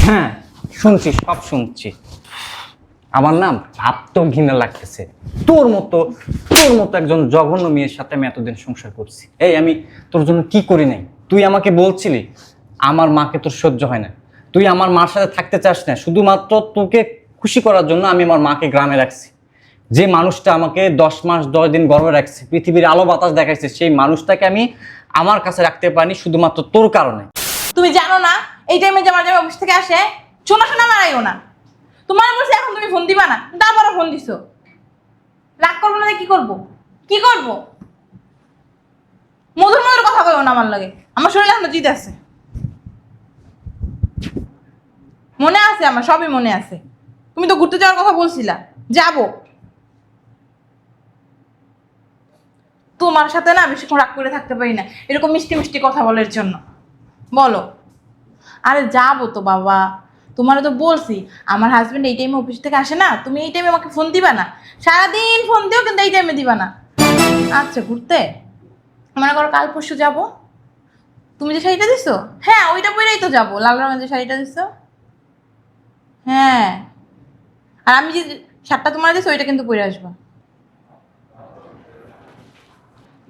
হ্যাঁ শুনছি, সব শুনছি। আমার নাম ভাবতেও ঘৃণা লাগতেছে। তোর মতো একজন জঘন্য মেয়ের সাথে আমি এতদিন সংসার করছি। এই আমি তোর জন্য কি করি নাই? তুই আমাকে বলছিলি আমার মাকে তোর সহ্য হয় না, তুই আমার মার সাথে থাকতে চাস না, শুধুমাত্র তোকে খুশি করার জন্য আমি আমার মাকে গ্রামে রাখছি। যে মানুষটা আমাকে 10 মাস 10 দিন গর্ভে রাখছে, পৃথিবীর আলো বাতাস দেখাইছে, সেই মানুষটাকে আমি আমার কাছে রাখতে পারিনি শুধুমাত্র তোর কারণে। তুমি জানো না এই টাইমে যে আমার জামাই অফিস থেকে আসে? শোনা শোনা মারাইও না। তোমার বলছি এখন তুমি ফোন দিবা না, তারপরে ফোন দিছো। রাগ করবো না, কি করবো? কি করবো? মধুর মধুর কথা কইও না আমার লাগে। আমার শরীরে এখনো জিদ আছে, মনে আছে, আমার সবই মনে আছে। তুমি তো ঘুরতে যাওয়ার কথা বলছিলা, যাবো। তোমার সাথে না বেশিক্ষণ রাগ করে থাকতে পারি না, এরকম মিষ্টি মিষ্টি কথা বলার জন্য। বলো। আরে যাবো তো বাবা, তোমারও তো বলছি আমার হাজবেন্ড এই টাইমে অফিস থেকে আসে না, তুমি এই টাইমে আমাকে ফোন দিবা না। সারাদিন ফোন দিও কিন্তু এই টাইমে দিবা না। আচ্ছা ঘুরতে মনে করো কাল পরশু যাবো। তুমি যে শাড়িটা দিছো, হ্যাঁ ওইটা পরেই তো যাবো, লাল রঙের যে শাড়িটা দিছো। হ্যাঁ, আর আমি যে শার্টটা তোমার দিছো ওইটা কিন্তু পরে আসবা,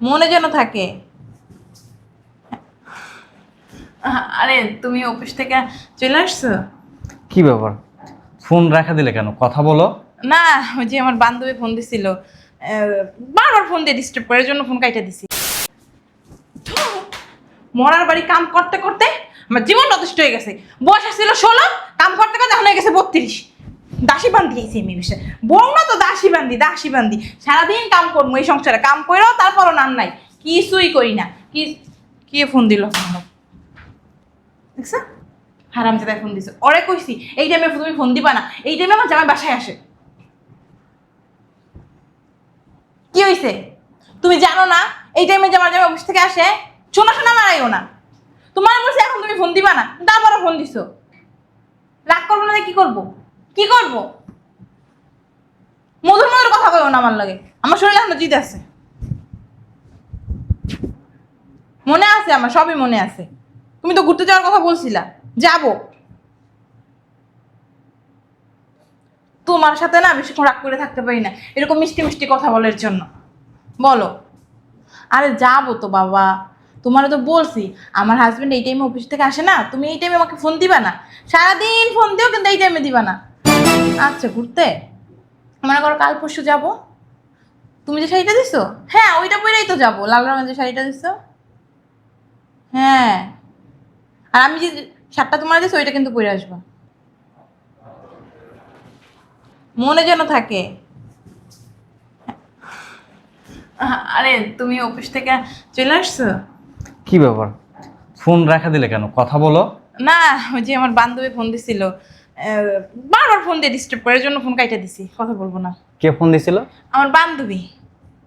মনে যেন থাকে। আরে তুমি অফিস থেকে চলে আসছো? কি ব্যাপার, ফোন রাখা দিলে কেন? কথা বলো। না, ওই যে আমার বান্ধবী ফোন দিছিল, বারবার ফোন দিয়ে ডিস্টার্ব করার জন্য ফোন কাইটা দিছি। মরার বাড়ি কাম করতে করতে আমার জীবন অতিষ্ঠ হয়ে গেছে। বয়স ছিল 16, কাম করতে করতে এখন হয়ে গেছে 32। দাসী বান্ধি গেছি আমি বিষয়ে, বউ না তো দাসী বান্ধি। সারাদিন কাম করবো এই সংসারে, কাম করেও তারপরও নাম নাই, কিছুই করি না। কি ফোন দিল দেখছা? হারামজাদায় ফোন দিছে। ওরে কইছি এই টাইমে তুমি ফোন দিবা না, এই টাইমে আমার জামাই বাসায় আসে। কি হইছে? তুমি জানো না এই টাইমে যে আমার জামাই অফিস থেকে আসে? শোনা শোনা মারাইও না। তোমার বলছি এখন তুমি ফোন দিবা না, তারপরে ফোন দিছো। রাগ করবো না, কি করবো? কি করবো? মধুর মধুর কথা কইও না আমার লাগে। আমার শরীরে এখনো জিদ আছে, মনে আছে, আমার সবই মনে আছে। তুমি তো ঘুরতে যাওয়ার কথা বলছিলা, যাবো। তোমার সাথে না বেশিক্ষণ রাগ করে থাকতে পারি না, এরকম মিষ্টি মিষ্টি কথা বলার জন্য। বলো। আরে যাবো তো বাবা, তোমারও তো বলছি আমার হাজবেন্ড এই টাইমে অফিস থেকে আসে না, তুমি এই টাইমে আমাকে ফোন দিবা না। সারাদিন ফোন দিও কিন্তু এই টাইমে দিবা না। আচ্ছা ঘুরতে মনে করো কাল পরশু যাবো। তুমি যে শাড়িটা দিছো, হ্যাঁ ওইটা পরেই তো যাবো, লাল রঙের যে শাড়িটা দিছো। হ্যাঁ, আর আমি যে শার্টটা তোমার দিছো ওইটা কিন্তু পরে আসবা, মনে যেন থাকে। আরে তুমি অফিস থেকে চলে আসছো? কি ব্যাপার, ফোন রাখা দিলে কেন? কথা বলো। না, ওই যে আমার বান্ধবী ফোন দিছিল, বারবার ফোন দিয়ে ডিস্টার্ব করার জন্য ফোন কাইটা দিছি। কথা বলবো না। কে ফোন দিছিল? আমার বান্ধবী।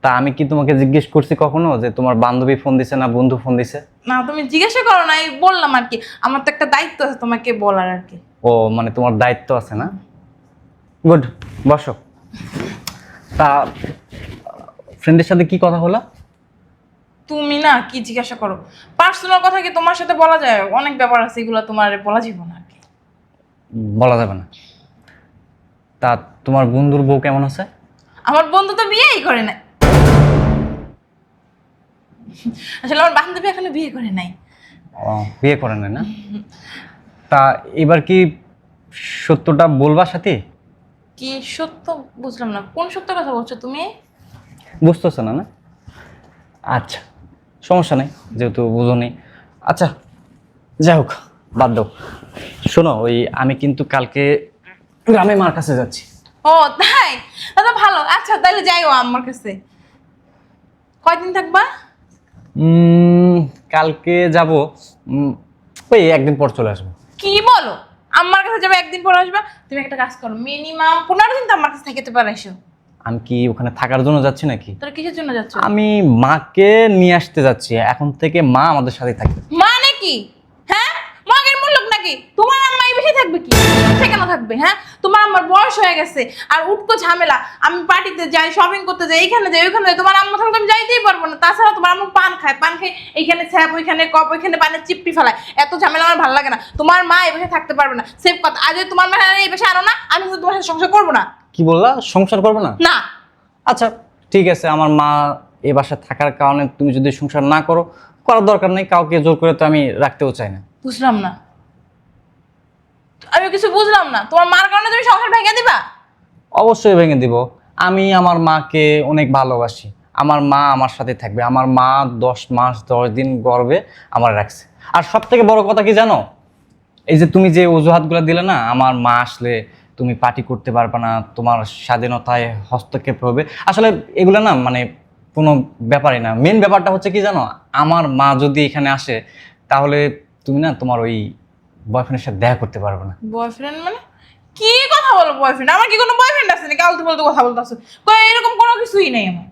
তা আমি কি তোমাকে জিজ্ঞেস করছি কখনো যে তোমার বান্ধবী ফোন দিছে না বন্ধু ফোন দিছে? না, তুমি জিজ্ঞাসা করো না, বললাম আর কি। আমার তো একটা দায়িত্ব আছে তোমাকে বলার আর কি। ও মানে তোমার দায়িত্ব আছে না? গুড, বসো। তা ফ্রেন্ডের সাথে কি কথা হলো? তুমি না কি জিজ্ঞাসা করো? পার্সোনাল কথা কি তোমার সাথে বলা যায়? অনেক ব্যাপার আছে, এগুলো তোমার বলা যাবে না আর কি। বলা যাবে না? তা তোমার বন্ধুর বউ কেমন আছে? আমার বন্ধু তো বিয়েই করে নাই। আসলে আমার বান্ধবী এখনো বিয়ে করে নাই। ও, বিয়ে করে নাই না? তা এবার কি সত্যটা বলবা সাথী? কি সত্য? বুঝলাম না, কোন সত্য কথা বলছো তুমি? বুঝতেছ না না? আচ্ছা সমস্যা নেই, যেহেতু বুঝোনি। আচ্ছা যাই হোক, বাদ দাও। শোনো, ওই আমি কিন্তু কালকে গ্রামে মার কাছে যাচ্ছি। ও তাই? তাহলে ভালো। আচ্ছা তাহলে যাইও আমার কাছে। কয়দিন থাকবা? কালকে যাব, ওই একদিন পর চলে আসবো। কি বলো? আমার কাছে যাবে একদিন পর আসবা? তুমি একটা কাজ করো, মিনিমাম 15 দিন তো আমার কাছে থাকতে পারাইছো। আমি কি ওখানে থাকার জন্য যাচ্ছি নাকি? তোরা কিসের জন্য যাচ্ছ? আমি মাকে নিয়ে আসতে যাচ্ছি, এখন থেকে মা আমাদের সাথে থাকবে। মানে কি? হ্যাঁ, মগের মুলুক নাকি? তোমার আম্মা এই বেশি থাকবে কি? বাসায় কেন থাকবে? হ্যাঁ, তোমার আমার বয়স হয়ে গেছে, আর উঠকো ঝামেলা। আমি পার্টিতে যাই, শপিং করতে যাই, এইখানে যাই, ওইখানে যাই, তোমার আম্মু থাকলে আমি যাইতেই পারবো না। তাছাড়া তোমার আম্মু পান খায়, পান খেয়ে এইখানে ছ্যাপ, ওইখানে কপ, ওইখানে পানের চিপটি ফেলায়। এত ঝামেলা আমার ভালো লাগে না। তোমার মা এই বাসায় থাকতে পারবে না, সেফ কথা। আজ যদি তোমার মা এই বাসায় আনো না, আমি কিন্তু তোমার সাথে সংসার করবো না। কি বললা, সংসার করবে না? না। আচ্ছা ঠিক আছে, আমার মা এই বাসায় থাকার কারণে তুমি যদি সংসার না করো, করার দরকার নেই। কাউকে জোর করে তো আমি রাখতেও চাই না। বুঝলাম না, আমি কিছু বুঝলাম না। তোমার মার কারণে তুমি সংসার ভেঙে দিবা? অবশ্যই ভেঙে দিব। আমি আমার মাকে অনেক ভালোবাসি। আমার মা আমার সাথে থাকবে। আমার মা 10 মাস 10 দিন গর্ভে আমার রাখছে। আর সব থেকে বড় কথা কি জানো, এই যে তুমি যে অজুহাতগুলো দিলে না, আমার মা আসলে তুমি পার্টি করতে পারবে না, তোমার স্বাধীনতায় হস্তক্ষেপ হবে, আসলে এগুলো না মানে কোনো ব্যাপারই না। মেন ব্যাপারটা হচ্ছে কি জানো, আমার মা যদি এখানে আসে তাহলে তুমি না তোমার ওই বয়ফ্রেন্ডের সাথে দেখা করতে পারবে না। বয়ফ্রেন্ড মানে কি কথা বলো? বয়ফ্রেন্ড? আমার কি কোনো বয়ফ্রেন্ড আছে নাকি? আলতু ফালতু কথা বলতেছো। এরকম কোনো কিছুই নেই আমার।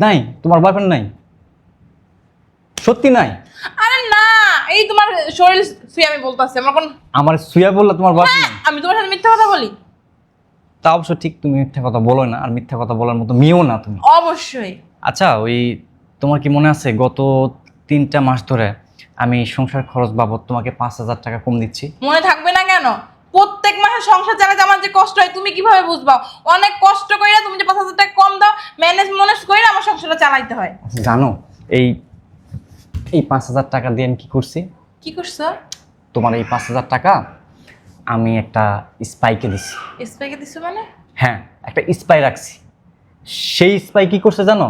নাই? তোমার বয়ফ্রেন্ড নাই? সত্যি নাই? আরে না, এই তোমার শরীর ছুঁয়ে আমি বলতেছি। আমার কোন আমার সুয়া বললা তোমার বয়ফ্রেন্ড নাই? আমি তোমার সাথে মিথ্যা কথা বলি? তা অবশ্য ঠিক, তুমি মিথ্যা কথা বলো না, আর মিথ্যা কথা বলার মতো মেয়েও না তুমি। অবশ্যই। আচ্ছা, ওই তোমার কি মনে আছে গত 3টা মাস ধরে আমি সংসার খরচ বাবদ তোমাকে 5,000 টাকা কম দিচ্ছি? মনে থাকবে না কেন? প্রত্যেক মাসে সংসার চালাতে আমার যে কষ্ট হয় তুমি কিভাবে বুঝবা? অনেক কষ্ট কইরা তুমি যে 5,000 টাকা কম দাও, ম্যানেজ কইরা আমার সংসারটা চালাইতে হয়। জানো এই এই 5,000 টাকা দিয়ে আমি কি করছি? কি করছো? তোমার এই 5,000 টাকা আমি একটা স্পাইকে দিছি। স্পাইকে দিছো মানে? হ্যাঁ, একটা স্পাই রাখছি। সেই স্পাই কি করছে জানো,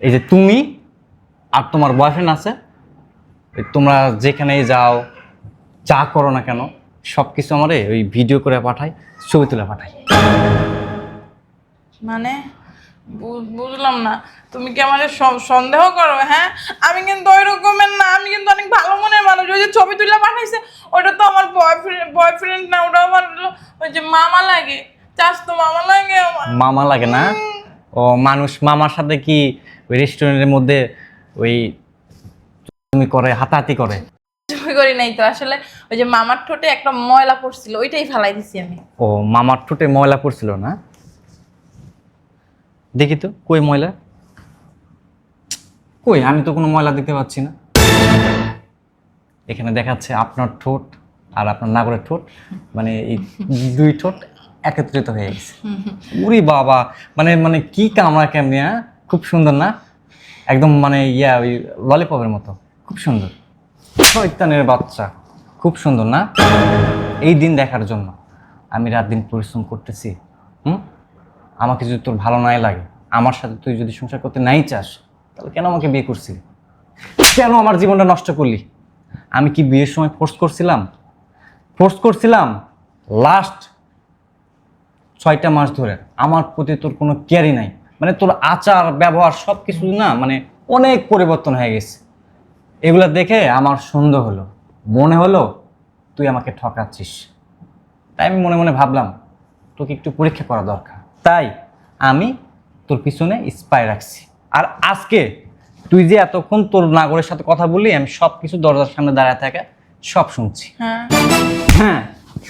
এই যে তুমি আর তোমার বয়ফ্রেন্ড আছে, তোমরা যেখানেই যাও, যা করো না কেন, সব কিছু আমারে ওই ভিডিও করে পাঠায়, ছবি তুলে পাঠায়। মানে বুঝলাম না, তুমি কি আমাদের সন্দেহ করো? হ্যাঁ, আমি কিন্তু ওই রকমের না, আমি কিন্তু অনেক ভালো মনের মানুষ। ওই যে ছবি তুলে পাঠাইছে, ওটা তো আমার বয়ফ্রেন্ড না, ওটা আমার ওই যে মামা লাগে, চাস তো মামা লাগে আমার। মামা লাগে না? ও মানুষ মামার সাথে কি ওই রেস্টুরেন্টের মধ্যে ওই তুমি করে, হাতাহাতি করে? ছবি করি নাই তো, আসলে ওই যে মামার ঠোঁটে একটা ময়লা পড়ছিল, ওইটাই ফেলাই দিছি আমি। ও মামার ঠোঁটে ময়লা পড়ছিল না? দেখি তো কই ময়লা, কই? আমি তো কোনো ময়লা দেখতে পাচ্ছি না। এখানে দেখাচ্ছে আপনার ঠোঁট আর আপনার নাগরের ঠোঁট, মানে এই 2 ঠোঁট একত্রিত হয়ে গেছে। উরি বাবা, মানে মানে কি কামড়া কেমনি! হ্যাঁ, খুব সুন্দর না? একদম মানে ওই ললিপপের মতো, খুব সুন্দর। শয়তানের বাচ্চা, খুব সুন্দর না? এই দিন দেখার জন্য আমি রাত দিন পরিশ্রম করতেছি। আমাকে যদি তোর ভালো নাই লাগে, আমার সাথে তুই যদি সংসার করতে নাই চাস, তাহলে কেন আমাকে বিয়ে করছিলি? কেন আমার জীবনটা নষ্ট করলি? আমি কি বিয়ের সময় ফোর্স করছিলাম? লাস্ট 6টা মাস ধরে আমার প্রতি তোর কোনো কেয়ারই নাই। মানে তোর আচার ব্যবহার সব কিছু না মানে অনেক পরিবর্তন হয়ে গেছে। এগুলা দেখে আমার সন্দেহ হলো, মনে হলো তুই আমাকে ঠকাচ্ছিস। তাই আমি মনে মনে ভাবলাম তোকে একটু পরীক্ষা করা দরকার। তাই আমি তোর পিছনে স্পাই রাখছি। আর আজকে তুই যে এতক্ষণ তোর নাগরের সাথে কথা বললি, আমি সব কিছু দরজার সামনে দাঁড়ায় থাকে সব শুনছি। হ্যাঁ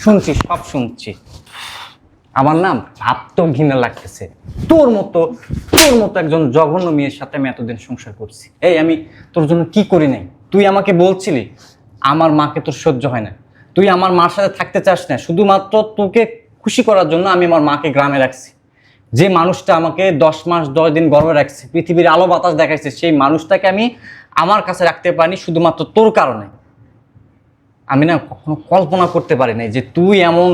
শুনছি, সব শুনছি। আমার নাম ভাবতেও ঘৃণা লাগতেছে। তোর মতো একজন জঘন্য মেয়ের সাথে আমি এতদিন সংসার করছি। এই আমি তোর জন্য কি করি নাই? তুই আমাকে বলছিলি আমার মাকে তোর সহ্য হয় না, তুই আমার মার সাথে থাকতে চাস না, শুধুমাত্র তোকে খুশি করার জন্য আমি আমার মাকে গ্রামে রাখছি। যে মানুষটা আমাকে 10 মাস 10 দিন গর্ভে রাখছে, পৃথিবীর আলো বাতাস দেখাইছে, সেই মানুষটাকে আমি আমার কাছে রাখতে পারিনি শুধুমাত্র তোর কারণে। আমি না কখনো কল্পনা করতে পারি নাই যে তুই এমন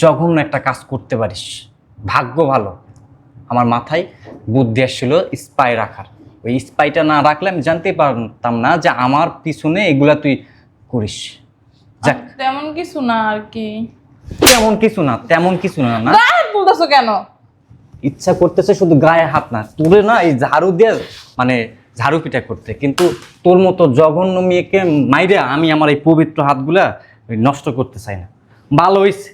জঘন্য একটা কাজ করতে পারিস। ভাগ্য ভালো আমার মাথায় বুদ্ধি আসছিল স্পাই রাখার। ওই স্পাইটা না রাখলে আমি জানতেই পারতাম না যে আমার পিছনে এগুলা তুই করিস। যাক, তেমন কিছু না আর কি। তেমন কিছু না না গায়ে বলতেছো কেন? ইচ্ছা করতেছে শুধু গায়ে হাত না, তোরে না এই ঝাড়ু দিয়ে মানে ঝাড়ু পিটা করতে, কিন্তু তোর মতো জঘন্য মেয়েকে মাইরে আমি আমার এই পবিত্র হাতগুলা নষ্ট করতে চাই না। ভালো হয়েছে,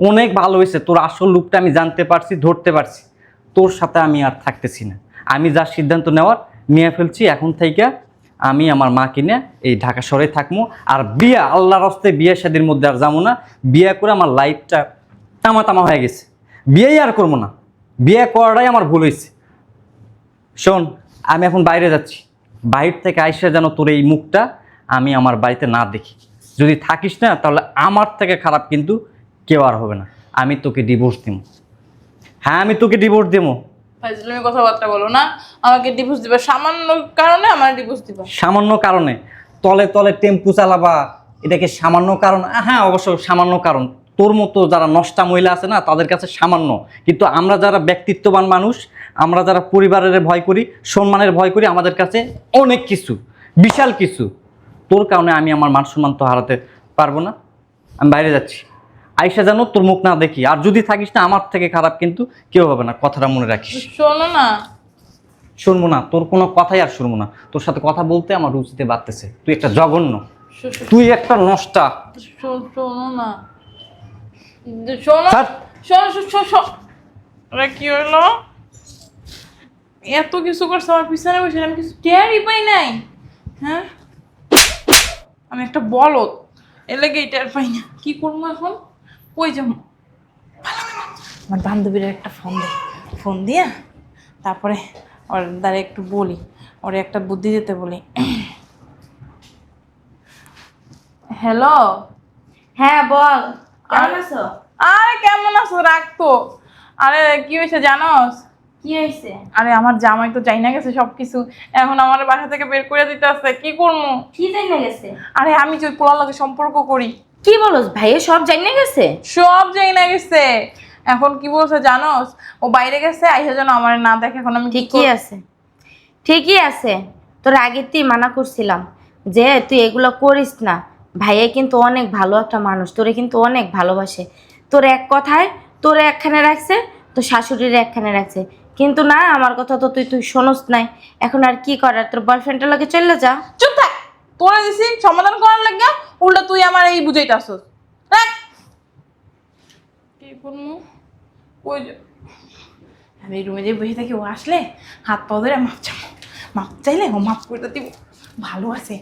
অনেক ভালো হয়েছে, তোর আসল রূপটা আমি জানতে পারছি, ধরতে পারছি। তোর সাথে আমি আর থাকতেছি না। আমি যা সিদ্ধান্ত নেওয়ার নিয়ে ফেলছি। এখন থেকে আমি আমার মাকে নিয়ে এই ঢাকা শহরে থাকবো। আর বিয়া, আল্লাহর রাস্তায় বিয়ে শাদীর মধ্যে আর যাবো না। বিয়ে করে আমার লাইফটা তামা তামা হয়ে গেছে, বিয়েই আর করবো না, বিয়ে করাটাই আমার ভুল হয়েছে। শোন, আমি এখন বাইরে যাচ্ছি, বাইরে থেকে আইসা যেন তোর এই মুখটা আমি আমার বাড়িতে না দেখি। যদি থাকিস না তাহলে আমার থেকে খারাপ কিন্তু কেউ আর হবে না। আমি তোকে ডিভোর্স দেবো। হ্যাঁ, আমি তোকে ডিভোর্স দেবো। ফাইজলামি কথাবার্তা বলো না, আমাকে ডিভোর্স দিবা সামান্য কারণে আমার ডিভোর্স দিবা? সামান্য কারণে তলে তলে টেম্পু চালাবা, এটাকে সামান্য কারণ? হ্যাঁ, অবশ্য সামান্য কারণ। তোর মতো যারা নষ্টা মহিলা আছে না, তাদের কাছে সামান্য, কিন্তু আমরা যারা ব্যক্তিত্ববান মানুষ, আমরা যারা পরিবারের ভয় করি, সম্মানের ভয় করি, আমাদের কাছে অনেক কিছু, বিশাল কিছু। তোর কারণে আমি আমার মান সম্মান তো হারাতে পারবো না। আমি বাইরে যাচ্ছি, আইসা যেন তোর মুখ না দেখি। আর যদি থাকিস না, আমার থেকে খারাপ কিন্তু কেউ হবে না, কথাটা মনে রাখিস। শোনো না। শুনবো না, তোর কোনো কথাই আর শুনবো না। তোর সাথে কথা বলতে আমার রুচিতে বাড়তেছে। তুই একটা জঘন্য, তুই একটা নষ্টা। শোনো না, শোনো স্যার, শোনো শোনো। আরে কি হলো? এত কিছু করছে আমার পিছনে বসে, আমি কিছু টেরই পাই নাই। হ্যাঁ, আমি একটা বলদ, এর লেগে টের পাই না। কি করবো এখন? কই যাবো? আমার বান্ধবীর একটা ফোন দিয়া তারপরে ওর দ্বারা একটু বলি, ওরে একটা বুদ্ধি দিতে বলি। হ্যালো। হ্যাঁ বল, কেমন আছো? আরে কেমন আছো? রাখতো। আরে কি হয়েছে জানোস? কি হয়েছে? আরে আমার জামাই তো চাই না গেছে সবকিছু, এখন আমার বাসা থেকে বের করে দিতে আসছে। কি করবো? কি জাইনা গেছে? আরে আমি যে ওই পোলার লগে সম্পর্ক করি। কি বলস ভাইয়ে সব জাইনা গেছে? সব যাই না গেছে। এখন কি বলছে জানোস? ও বাইরে গেছে, আইসা যেন আমার না দেখে। এখন আমি কি ঠিকই আছে, ঠিকই আছে। তোর আগের তুই মানা করছিলাম যে তুই এগুলো করিস না। ভাইয়া কিন্তু অনেক ভালো একটা মানুষ, তোরে কিন্তু অনেক ভালোবাসে। তোর এক কথায় তোরে একখানে রাখছে, তোর শাশুড়ির একখানে রাখছে, কিন্তু না, আমার কথা তো তুই শোনস নাই। এখন আর কি করার, তোর বয়ফ্রেন্ডের লগে চলে যা। চুপ থাক। তোরা দিছি সমাধান করার লাগা, উল্টা তুই আমার এই বুঝাইতাছস। রাখ। কি করবো? ওই যে আমি রুমে যে বসে থাকি, ও আসলে হাত পা ধরে মাপ চাইলে ও মাপ করে দিব। ভালো আছে।